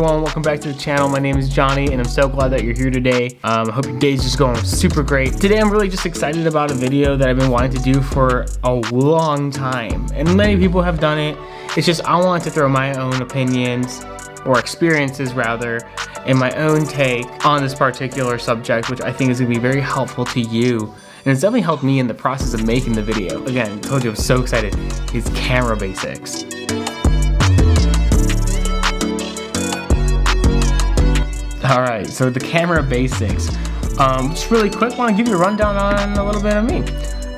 everyone, welcome back to the channel. My name is Johnny and I'm so glad that you're here today. I hope your day's just going super great. Today I'm really just excited about a video that I've been wanting to do for a long time, and many people have done it. It's just I wanted to throw my own opinions, or experiences rather, and my own take on this particular subject, which I think is going to be very helpful to you. And it's definitely helped me in the process of making the video. Again, I told you I was so excited. It's camera basics. Alright, so the camera basics. Just really quick, I want to give you a rundown on a little bit of me.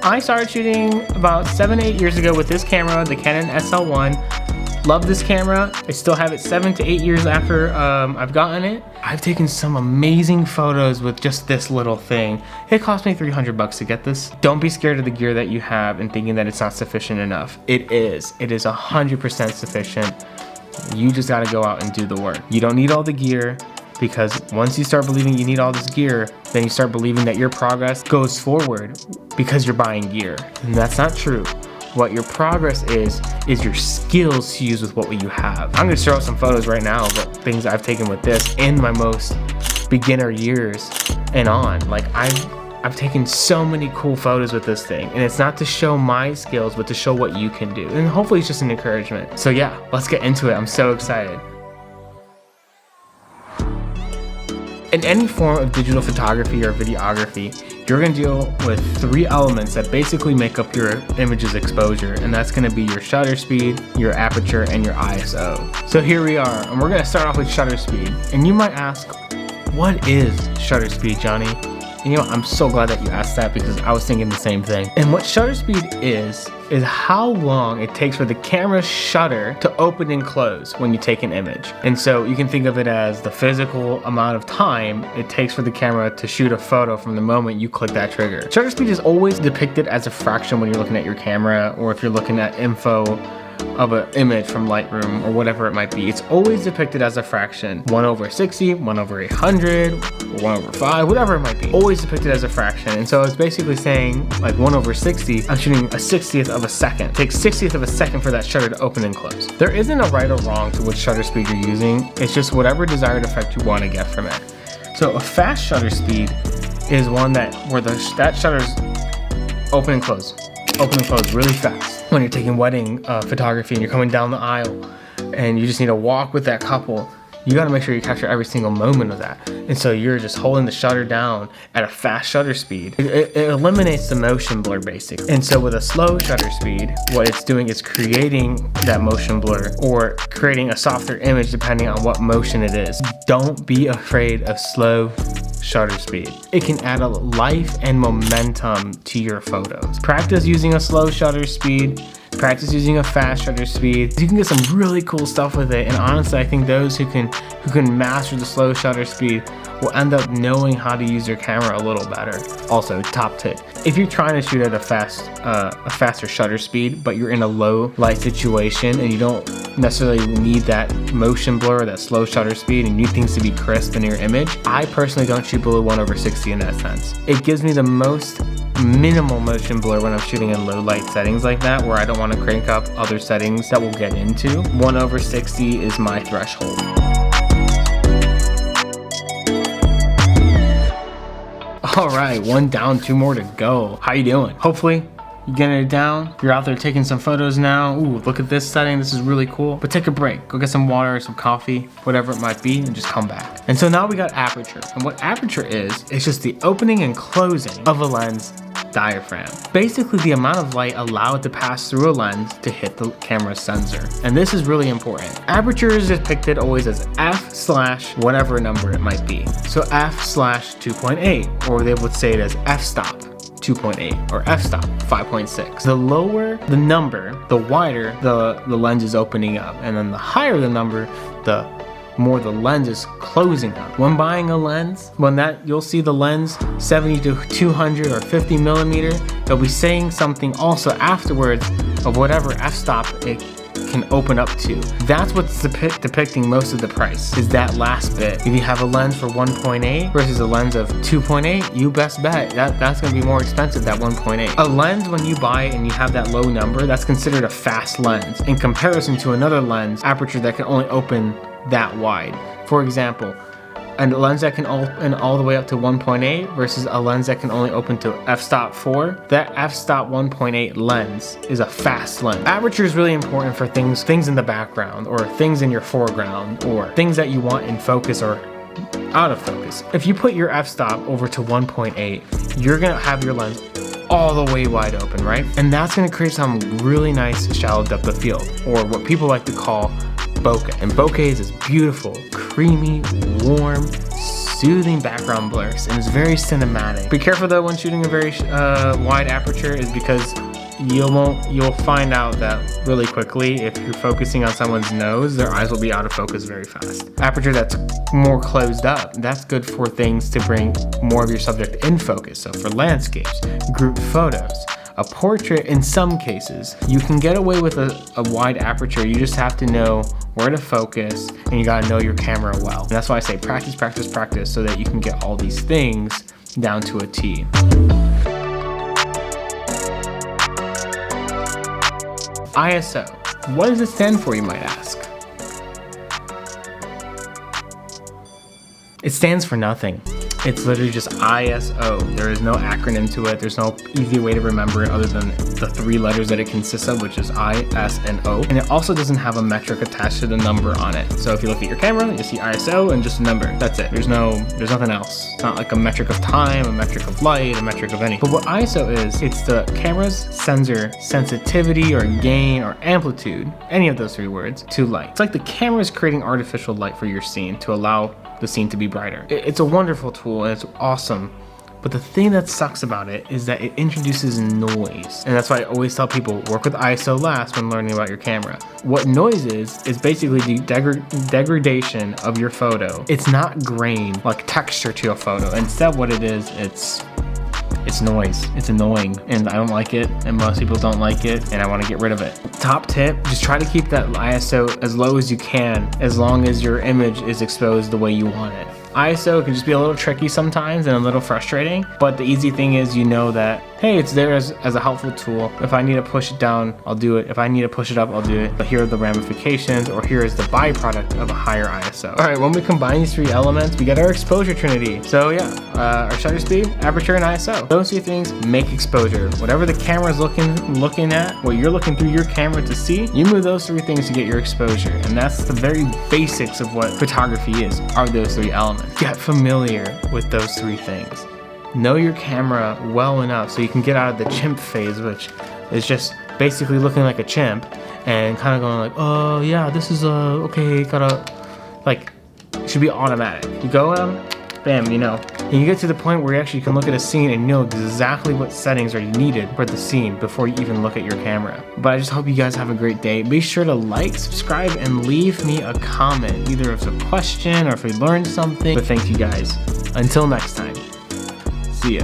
I started shooting about 7-8 years ago with this camera, the Canon SL1. Love this camera. I still have it 7 to 8 years after I've gotten it. I've taken some amazing photos with just this little thing. It cost me $300 to get this. Don't be scared of the gear that you have and thinking that it's not sufficient enough. It is 100% sufficient. You just gotta go out and do the work. You don't need all the gear, because once you start believing you need all this gear, then you start believing that your progress goes forward because you're buying gear. And that's not true. What your progress is your skills to use with what you have. I'm gonna show out some photos right now of things I've taken with this in my most beginner years and on. Like I've taken so many cool photos with this thing, and it's not to show my skills, but to show what you can do. And hopefully it's just an encouragement. So yeah, let's get into it. I'm so excited. In any form of digital photography or videography, you're going to deal with 3 elements that basically make up your image's exposure, and that's going to be your shutter speed, your aperture, and your ISO. So here we are, and we're going to start off with shutter speed. And you might ask, what is shutter speed, Johnny? And you know, I'm so glad that you asked that, because I was thinking the same thing. And what shutter speed is how long it takes for the camera shutter to open and close when you take an image. And so you can think of it as the physical amount of time it takes for the camera to shoot a photo from the moment you click that trigger. Shutter speed is always depicted as a fraction when you're looking at your camera, or if you're looking at info of an image from Lightroom or whatever it might be. It's always depicted as a fraction. 1/60, 1/800, 1/5, whatever it might be. Always depicted as a fraction. And so it's basically saying, like 1/60, I'm shooting a 60th of a second. It takes 60th of a second for that shutter to open and close. There isn't a right or wrong to which shutter speed you're using. It's just whatever desired effect you want to get from it. So a fast shutter speed is one where that shutter's open and close really fast. When you're taking wedding photography and you're coming down the aisle and you just need to walk with that couple, you got to make sure you capture every single moment of that. And so you're just holding the shutter down at a fast shutter speed. It eliminates the motion blur basically. And so with a slow shutter speed, what it's doing is creating that motion blur, or creating a softer image depending on what motion it is. Don't be afraid of slow shutter speed. It can add a life and momentum to your photos. Practice using a slow shutter speed. Practice using a fast shutter speed. You can get some really cool stuff with it, and honestly I think those who can master the slow shutter speed will end up knowing how to use their camera a little better. Also, top tip, if you're trying to shoot at a faster shutter speed, but you're in a low light situation and you don't necessarily need that motion blur or that slow shutter speed and you need things to be crisp in your image, I personally don't shoot below 1/60 in that sense. It gives me the most minimal motion blur when I'm shooting in low light settings like that, where I don't want to crank up other settings that we'll get into. 1/60 is my threshold. All right, 1 down, 2 more to go. How you doing? Hopefully you're getting it down. You're out there taking some photos now. Ooh, look at this setting. This is really cool. But take a break. Go get some water, some coffee, whatever it might be, and just come back. And so now we got aperture. And what aperture is just the opening and closing of a lens diaphragm. Basically the amount of light allowed to pass through a lens to hit the camera's sensor. And this is really important. Aperture is depicted always as f/ whatever number it might be. So f/2.8, or they would say it as f-stop 2.8 or f-stop 5.6. The lower the number, the wider the lens is opening up, and then the higher the number, the more the lens is closing up. When buying a lens, you'll see the lens 70 to 200 or 50 millimeter, they'll be saying something also afterwards of whatever f-stop it can open up to. That's what's depicting most of the price, is that last bit. If you have a lens for 1.8 versus a lens of 2.8, you best bet that's gonna be more expensive, that 1.8. A lens, when you buy it and you have that low number, that's considered a fast lens in comparison to another lens, aperture, that can only open that wide. For example, a lens that can open all the way up to 1.8 versus a lens that can only open to f-stop 4, that f-stop 1.8 lens is a fast lens. Aperture is really important for things in the background, or things in your foreground, or things that you want in focus or out of focus. If you put your f-stop over to 1.8, you're gonna have your lens all the way wide open, right? And that's gonna create some really nice shallow depth of field, or what people like to call bokeh. And bokeh is this beautiful, creamy, warm, soothing background blurs, and it's very cinematic. Be careful though when shooting a very wide aperture, is because you'll find out that really quickly if you're focusing on someone's nose, their eyes will be out of focus very fast. Aperture that's more closed up, that's good for things to bring more of your subject in focus. So for landscapes, group photos, a portrait, in some cases, you can get away with a wide aperture. You just have to know where to focus, and you gotta know your camera well. And that's why I say practice, practice, practice, so that you can get all these things down to a T. ISO. What does it stand for, you might ask? It stands for nothing. It's literally just ISO. There is no acronym to it. There's no easy way to remember it other than the 3 letters that it consists of, which is I, S, and O. And it also doesn't have a metric attached to the number on it. So if you look at your camera, you see ISO and just a number. That's it. There's nothing else. It's not like a metric of time, a metric of light, a metric of anything. But what ISO is, it's the camera's sensor sensitivity or gain or amplitude, any of those 3 words, to light. It's like the camera's creating artificial light for your scene to allow the scene to be brighter. It's a wonderful tool and it's awesome, but the thing that sucks about it is that it introduces noise. And that's why I always tell people, work with ISO last when learning about your camera. What noise is basically the degradation of your photo. It's not grain, like texture to a photo. Instead what it is, it's noise. It's annoying, and I don't like it, and most people don't like it, and I want to get rid of it. Top tip, just try to keep that ISO as low as you can, as long as your image is exposed the way you want it. ISO can just be a little tricky sometimes and a little frustrating, but the easy thing is, you know that, hey, it's there as a helpful tool. If I need to push it down, I'll do it. If I need to push it up, I'll do it. But here are the ramifications, or here is the byproduct of a higher ISO. All right, when we combine these 3 elements, we get our exposure trinity. So yeah, our shutter speed, aperture, and ISO. Those 3 things make exposure. Whatever the camera's looking at, what you're looking through your camera to see, you move those 3 things to get your exposure. And that's the very basics of what photography is, are those 3 elements. Get familiar with those 3 things. Know your camera well enough so you can get out of the chimp phase, which is just basically looking like a chimp and kind of going like, oh yeah, this is okay, gotta, like, it should be automatic. You go bam, you know. And you get to the point where you actually can look at a scene and know exactly what settings are needed for the scene before you even look at your camera. But I just hope you guys have a great day. Be sure to like, subscribe, and leave me a comment, either if it's a question or if you learned something. But thank you guys. Until next time. See ya.